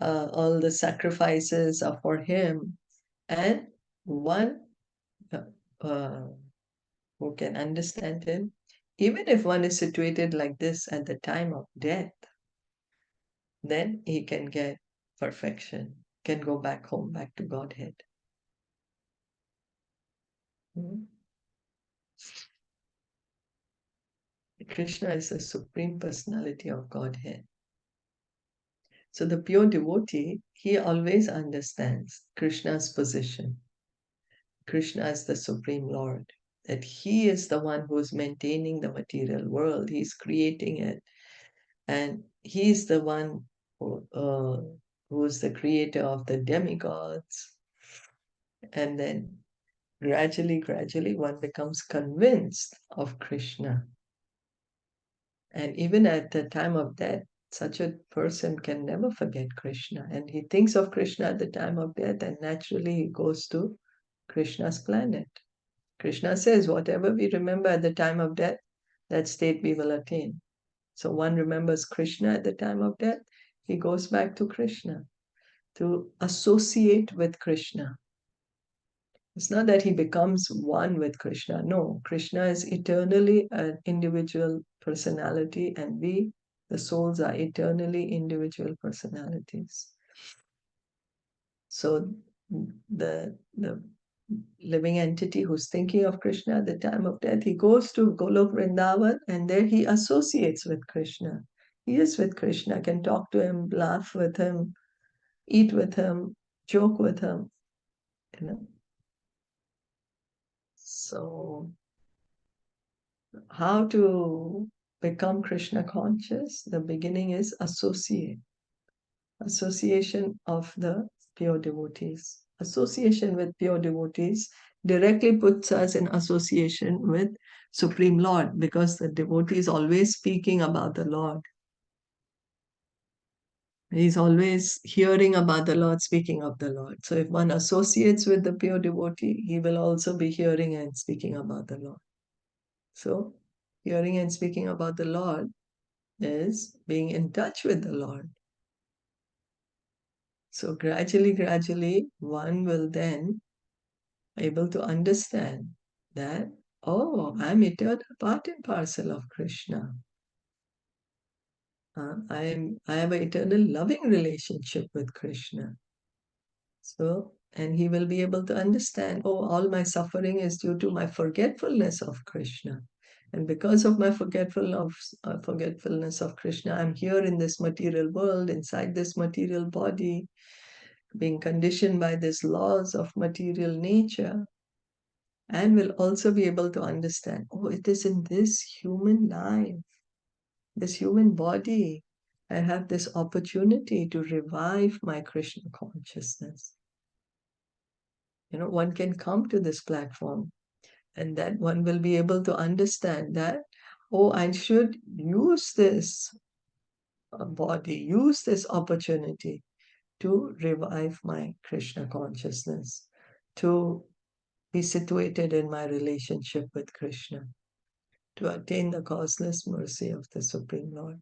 all the sacrifices are for him. And one who can understand him, even if one is situated like this at the time of death, then he can get perfection, can go back home, back to Godhead. Krishna is the Supreme Personality of Godhead. So the pure devotee, he always understands Krishna's position. Krishna is the Supreme Lord, that he is the one who is maintaining the material world, he's creating it, and he's the one who is the creator of the demigods. And then gradually, one becomes convinced of Krishna. And even at the time of death, such a person can never forget Krishna. And he thinks of Krishna at the time of death, and naturally he goes to Krishna's planet. Krishna says, whatever we remember at the time of death, that state we will attain. So one remembers Krishna at the time of death, he goes back to Krishna, to associate with Krishna. It's not that he becomes one with Krishna. No, Krishna is eternally an individual personality, and we, the souls, are eternally individual personalities. So the living entity who's thinking of Krishna at the time of death, he goes to Golok Vrindavan, and there he associates with Krishna. He is with Krishna, can talk to him, laugh with him, eat with him, joke with him, you know. So how to become Krishna conscious? The beginning is association of the pure devotees. Association with pure devotees directly puts us in association with Supreme Lord, because the devotee is always speaking about the Lord. He's always hearing about the Lord, speaking of the Lord. So if one associates with the pure devotee, he will also be hearing and speaking about the Lord. So hearing and speaking about the Lord is being in touch with the Lord. So gradually, one will then able to understand that, oh, I'm eternal part and parcel of Krishna. I have an eternal loving relationship with Krishna. So, and he will be able to understand, oh, all my suffering is due to my forgetfulness of Krishna. And because of my forgetfulness of Krishna, I'm here in this material world, inside this material body, being conditioned by these laws of material nature, and will also be able to understand, oh, it is in this human life, this human body, I have this opportunity to revive my Krishna consciousness. You know, one can come to this platform, and that one will be able to understand that, oh, I should use this body, use this opportunity to revive my Krishna consciousness, to be situated in my relationship with Krishna, to attain the causeless mercy of the Supreme Lord.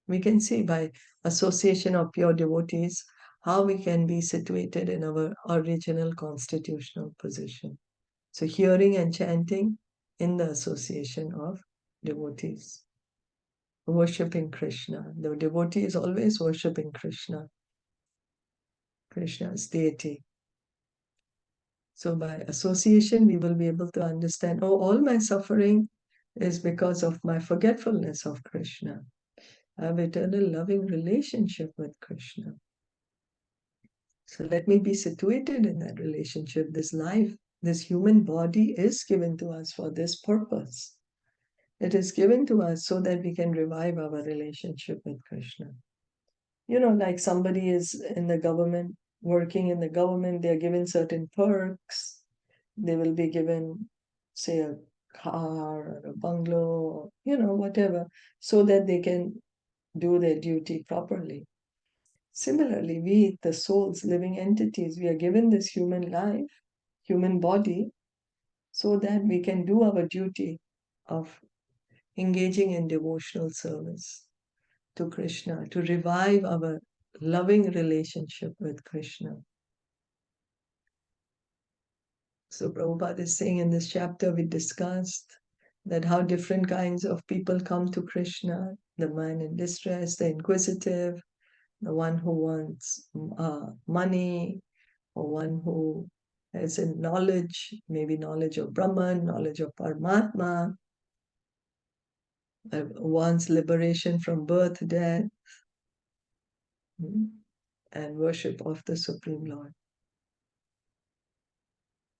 We can see by association of pure devotees how we can be situated in our original constitutional position. So hearing and chanting in the association of devotees, worshipping Krishna. The devotee is always worshipping Krishna, Krishna's deity. So by association, we will be able to understand, oh, all my suffering is because of my forgetfulness of Krishna. I have eternal loving relationship with Krishna. So let me be situated in that relationship. This life, this human body is given to us for this purpose. It is given to us so that we can revive our relationship with Krishna. You know, like somebody is in the government, working in the government, they are given certain perks. They will be given, say, a car or a bungalow, or, you know, whatever, so that they can do their duty properly. Similarly, we, the souls, living entities, we are given this human life, human body, so that we can do our duty of engaging in devotional service to Krishna, to revive our loving relationship with Krishna. So Prabhupada is saying in this chapter, we discussed that how different kinds of people come to Krishna, the man in distress, the inquisitive, the one who wants money, or one who has a knowledge, maybe knowledge of Brahman, knowledge of Paramatma, wants liberation from birth, death, and worship of the Supreme Lord.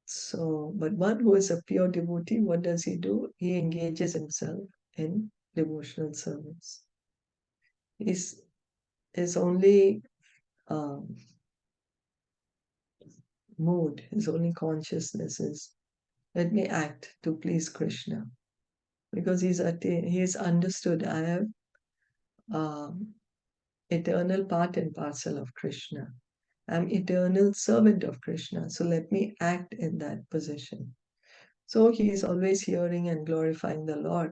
So, but one who is a pure devotee, what does he do? He engages himself in devotional service. His only mood, his only consciousness is, let me act to please Krishna. Because he is understood, I have eternal part and parcel of Krishna. I'm eternal servant of Krishna, so let me act in that position. So he is always hearing and glorifying the Lord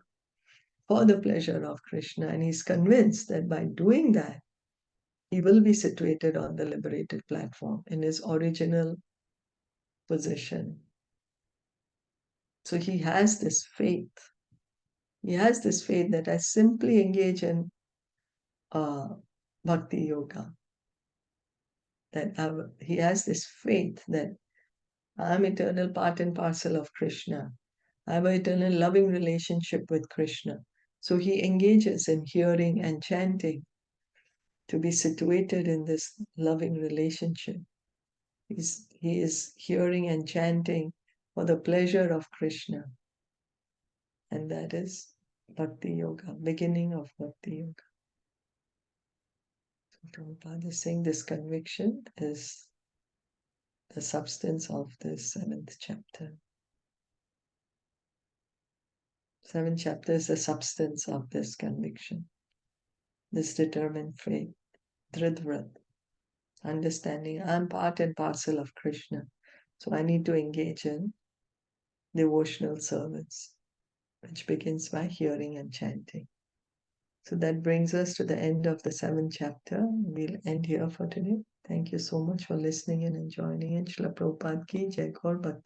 for the pleasure of Krishna, and he's convinced that by doing that, he will be situated on the liberated platform in his original position. So he has this faith. He has this faith that I simply engage in bhakti yoga. That he has this faith that I'm eternal part and parcel of Krishna. I have an eternal loving relationship with Krishna. So he engages in hearing and chanting to be situated in this loving relationship. He is hearing and chanting for the pleasure of Krishna. And that is Bhakti Yoga, beginning of Bhakti Yoga. So Prabhupada is saying this conviction is the substance of this 7th chapter. 7th chapter is the substance of this conviction, this determined faith, Dridvrat, understanding I'm part and parcel of Krishna. So I need to engage in devotional service, which begins by hearing and chanting. So that brings us to the end of the 7th chapter. We'll end here for today. Thank you so much for listening and joining in. Srila Prabhupada ki Jai Gaur Bhakta.